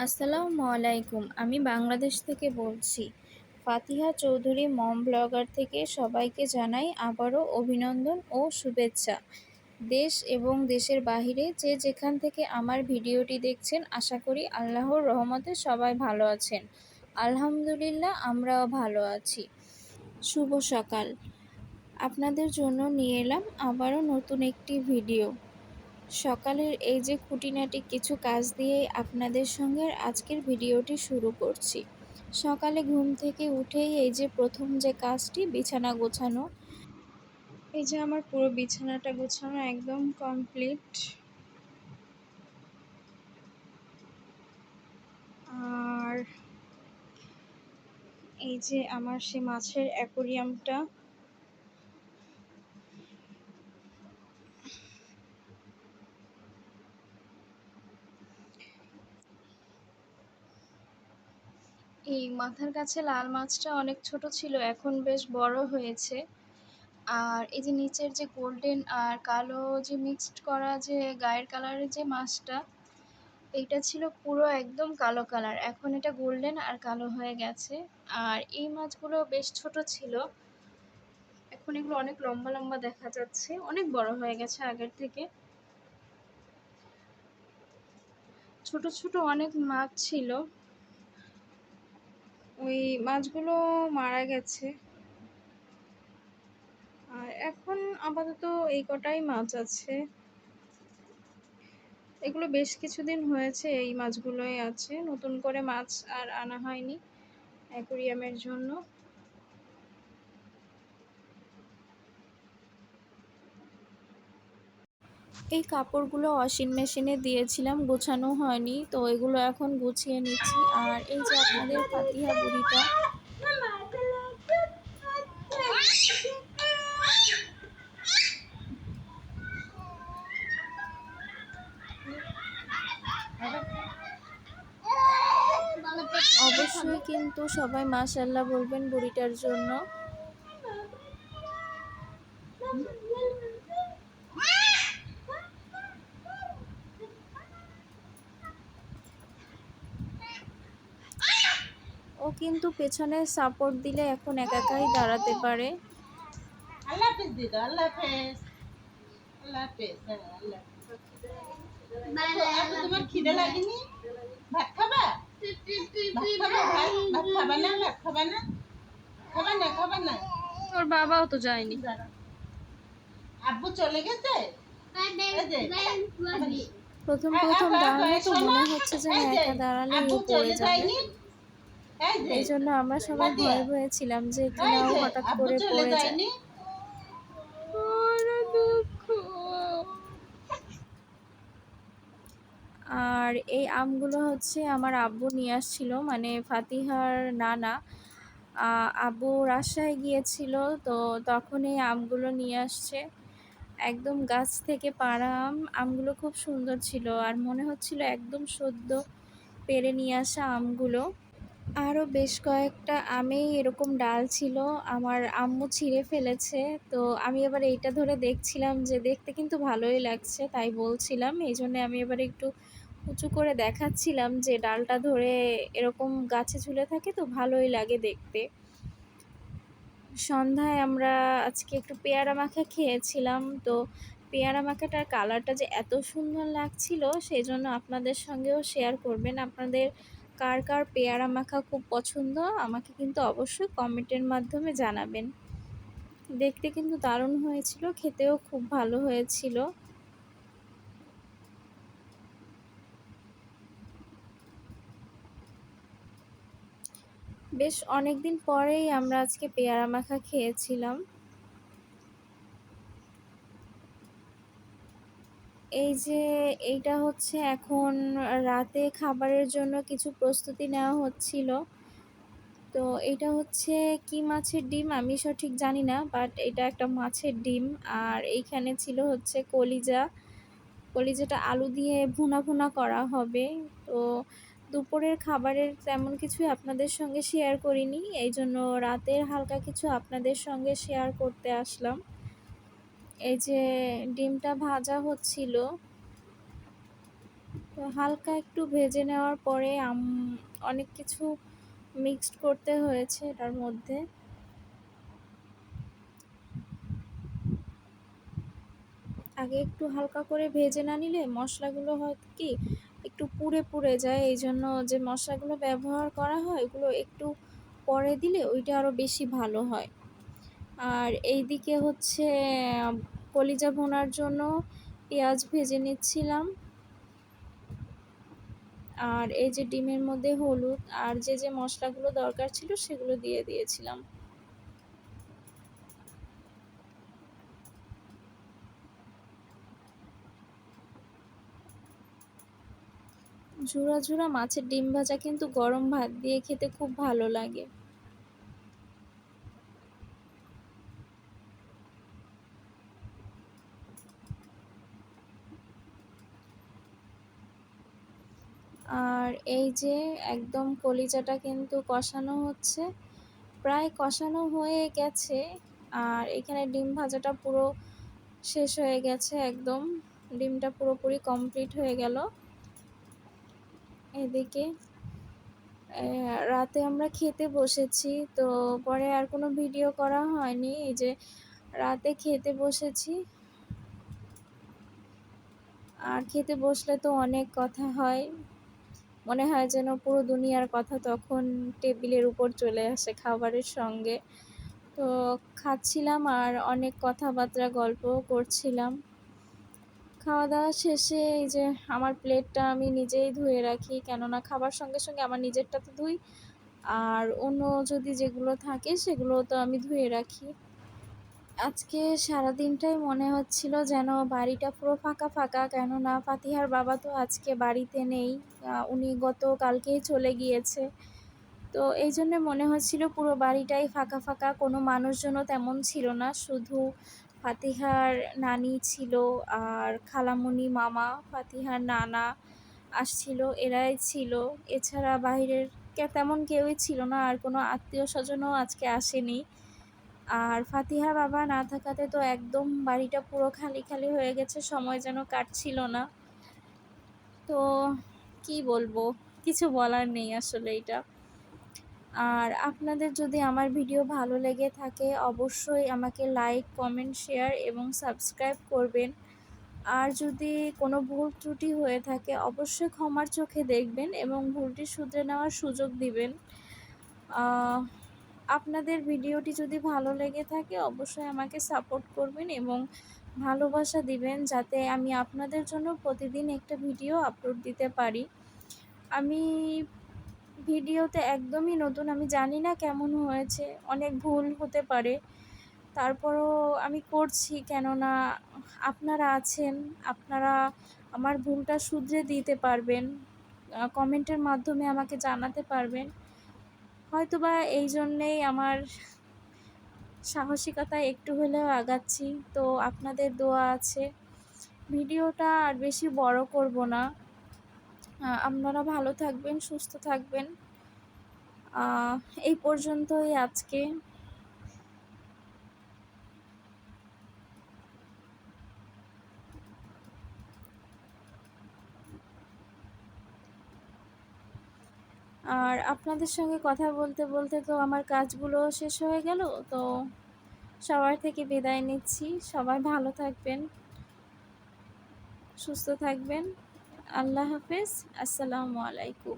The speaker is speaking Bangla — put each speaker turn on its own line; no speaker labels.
আসসালামু আলাইকুম। আমি বাংলাদেশ থেকে বলছি। ফাতিহা চৌধুরী মম ব্লগার থেকে সবাইকে জানাই আবারও অভিনন্দন ও শুভেচ্ছা। দেশ এবং দেশের বাহিরে যে যেখান থেকে আমার ভিডিওটি দেখছেন, আশা করি আল্লাহর রহমতে সবাই ভালো আছেন। আলহামদুলিল্লাহ, আমরাও ভালো আছি। শুভ সকাল। আপনাদের জন্য নিয়ে এলাম আবারও নতুন একটি ভিডিও। সকালের এই যে খুঁটিনাটি কিছু কাজ দিয়েই আপনাদের সঙ্গে আজকের ভিডিওটি শুরু করছি। সকালে ঘুম থেকে উঠেই এই যে প্রথম যে কাজটি, বিছানা গোছানো। এই যে আমার পুরো বিছানাটা গোছানো একদম কমপ্লিট। আর এই যে আমার সে মাছের অ্যাকোরিয়ামটা, এই মাথার কাছে লাল মাছটা অনেক ছোট ছিল, এখন বেশ বড় হয়েছে। আর এই যে নিচের যে গোল্ডেন আর কালো যে মিক্সড করা যে গায়ের কালারের যে মাছটা, এইটা ছিল পুরো একদম কালো কালার, এখন এটা গোল্ডেন আর কালো হয়ে গেছে। আর এই মাছগুলো বেশ ছোট ছিল, এখন এগুলো অনেক লম্বা লম্বা দেখা যাচ্ছে, অনেক বড় হয়ে গেছে আগের থেকে। ছোট ছোট অনেক মাছ ছিল, ওই মাছগুলো মারা গেছে। আর এখন আপাতত এই কটাই মাছ আছে। এগুলো বেশ কিছুদিন হয়েছে এই মাছগুলোই আছে, নতুন করে মাছ আর আনা হয়নি অ্যাকোরিয়ামের জন্য। এই কাপড়গুলো ওয়াশিং মেশিনে দিয়েছিলাম, গোছানো হয়নি, তো এগুলো এখন গুছিয়ে নিচ্ছি। আর এই যে আপনাদের ফাতিহা বুড়িটা, অবশ্যই কিন্তু সবাই মাশাআল্লাহ বলবেন বুড়িটার জন্য। ও কিন্তু পেছনে সাপোর্ট দিলে এখন একাই দাঁড়াতে পারে।
আল্লাহ হাফেজ দিদা, আল্লাহ হাফেজ, আল্লাহ হাফেজ, আল্লাহ হাফেজ। তোমার খিদে লাগেনি? ভাত খাবা? ভাত খাবা? ভাত খাবা না? ভাত খাবা না? খাবা না? খাবা না?
ওর বাবাও তো যায়নি।
আব্বু চলে গেছে?
প্রথম প্রথম দাঁড়ালে তো মনে হচ্ছে যেন একা দাঁড়ালেই ও
আব্বু
পড়ে
চলে
যাবে।
যায়নি?
এই জন্য আমরা সবাই ভয়ে ভয়ে ছিলাম যে কিনা ও হঠাৎ
আব্বু
করে
চলে
পড়ে যায়।
যায়নি?
দুঃখ। আর এই আমগুলো হচ্ছে আমার আব্বু নিয়ে আসছিল, মানে ফাতিহার নানা। আব্বু রাজশাহী গিয়েছিল, তো তখন এই আমগুলো নিয়ে আসছে। একদম গাছ থেকে পাড়া আম। আমগুলো খুব সুন্দর ছিল, আর মনে হচ্ছিল একদম সদ্য পেড়ে নিয়ে আসা আমগুলো। আরও বেশ কয়েকটা আমেই এরকম ডাল ছিল, আমার আম্মু ছিঁড়ে ফেলেছে। তো আমি এবার এইটা ধরে দেখছিলাম, যে দেখতে কিন্তু ভালোই লাগছে, তাই বলছিলাম। এই জন্য আমি এবার একটু উঁচু করে দেখাচ্ছিলাম যে ডালটা ধরে এরকম গাছে ঝুলে থাকে, তো ভালোই লাগে দেখতে। সন্ধ্যায় আমরা আজকে একটু পেয়ারা মাখা খেয়েছিলাম, তো পেয়ারা মাখাটার কালারটা যে এত সুন্দর লাগছিল, সেই জন্য আপনাদের সঙ্গেও শেয়ার করবেন। আপনাদের কার কার পেয়ারা মাখা খুব পছন্দ, আমাকে কিন্তু অবশ্যই কমেন্টের মাধ্যমে জানাবেন। দেখতে কিন্তু দারুণ হয়েছিল, খেতেও খুব ভালো হয়েছিল। বেশ অনেক দিন পরেই আমরা আজকে পেয়ারা মাখা খেয়েছিলাম। এই যে এইটা হচ্ছে এখন রাতে খাবারের জন্য কিছু প্রস্তুতি নেওয়া হচ্ছিল। তো এটা হচ্ছে কি মাছের ডিম আমি সঠিক জানি না, বাট এটা একটা মাছের ডিম। আর এইখানে ছিল হচ্ছে কলিজাটা আলু দিয়ে ভুনা ভুনা করা হবে। তো দুপুরের খাবারের তেমন কিছুই আপনাদের সঙ্গে শেয়ার করিনি, এই জন্য রাতের হালকা কিছু আপনাদের সঙ্গে শেয়ার করতে আসলাম। এই যে ডিমটা ভাজা হচ্ছিল, তো হালকা একটু ভেজে নেওয়ার পরে অনেক কিছু মিক্সড করতে হয়েছে এটার মধ্যে। আগে একটু হালকা করে ভেজে না নিলে মশলাগুলো হয় কি একটু পুড়ে পুড়ে যায়, এই জন্য যে মশলাগুলো ব্যবহার করা হয় ওগুলো একটু পরে দিলে ওইটা আরও বেশি ভালো হয়। আর এইদিকে হচ্ছে কলিজা ভোনার জন্য পেঁয়াজ ভেজে নিচ্ছিলাম। আর এই যে ডিমের মধ্যে হলুদ আর যে যে মশলাগুলো দরকার ছিল সেগুলো দিয়ে দিয়েছিলাম। ঝুরা ঝুরা মাছের ডিম ভাজা কিন্তু গরম ভাত দিয়ে খেতে খুব ভালো লাগে। আর এই যে একদম কলিজাটা কিন্তু কষানো হচ্ছে, প্রায় কষানো হয়ে গেছে। আর এখানে ডিম ভাজাটা পুরো শেষ হয়ে গেছে, একদম ডিমটা পুরোপুরি কমপ্লিট হয়ে গেল। এদিকে রাতে আমরা খেতে বসেছি, তো পরে আর কোনো ভিডিও করা হয়নি। এই যে রাতে খেতে বসেছি, আর খেতে বসলে তো অনেক কথা হয়, মনে হয় যেন পুরো দুনিয়ার কথা তখন টেবিলের উপর চলে আসে খাবারের সঙ্গে। তো খাচ্ছিলাম আর অনেক কথাবার্তা গল্পও করছিলাম। খাওয়া দাওয়া শেষে এই যে আমার প্লেটটা আমি নিজেই ধুয়ে রাখি, কেননা খাবার সঙ্গে সঙ্গে আমার নিজেরটা তো ধুই, আর অন্য যদি যেগুলো থাকে সেগুলো তো আমি ধুয়ে রাখি। আজকে সারাদিনটাই মনে হচ্ছিল যেন বাড়িটা পুরো ফাঁকা ফাঁকা, কেননা ফাতিহার বাবা তো আজকে বাড়িতে নেই, উনি গতকালকেই চলে গিয়েছে। তো এই জন্যে মনে হচ্ছিল পুরো বাড়িটাই ফাঁকা ফাঁকা, কোনো মানুষজনও তেমন ছিল না, শুধু ফাতিহার নানি ছিল আর খালামণি মামা, ফাতিহার নানা আসছিল, এরাই ছিল। এছাড়া বাইরের তেমন কেউই ছিল না, আর কোনো আত্মীয় স্বজনও আজকে আসেনি। আর ফাতিহার বাবা না থাকাতে তো একদম বাড়িটা পুরো খালি খালি হয়ে গেছে, সময় যেন কাটছিল না। তো কি বলবো, কিছু বলার নেই আসলে এটা। আর আপনাদের যদি আমার ভিডিও ভালো লেগে থাকে অবশ্যই আমাকে লাইক, কমেন্ট, শেয়ার এবং সাবস্ক্রাইব করবেন। আর যদি কোনো ভুল ত্রুটি হয়ে থাকে অবশ্যই ক্ষমার চোখে দেখবেন এবং ভুলটি শুধরে নেওয়ার সুযোগ দিবেন। আপনাদের ভিডিওটি যদি ভালো লেগে থাকে অবশ্যই আমাকে সাপোর্ট করবেন এবং ভালোবাসা দিবেন, যাতে আমি আপনাদের জন্য প্রতিদিন একটা ভিডিও আপলোড দিতে পারি। আমি ভিডিওতে একদমই নতুন, আমি জানি না কেমন হয়েছে, অনেক ভুল হতে পারে, তারপরও আমি করছি, কেননা আপনারা আছেন, আপনারা আমার ভুলটা শুধরে দিতে পারবেন, কমেন্টের মাধ্যমে আমাকে জানাতে পারবেন। হয়তোবা এই জন্যেই আমার সাহসিকতায় একটু হলেও আগাচ্ছি, তো আপনাদের দোয়া আছে। ভিডিওটা আর বেশি বড় করব না। আপনারা ভালো থাকবেন, সুস্থ থাকবেন। এই পর্যন্তই আজকে। আর আপনাদের সঙ্গে কথা বলতে বলতে তো আমার কাজগুলো শেষ হয়ে গেল, তো সবার থেকে বিদায় নিচ্ছি। সবাই ভালো থাকবেন, সুস্থ থাকবেন। আল্লাহ হাফেজ। আসসালামু আলাইকুম।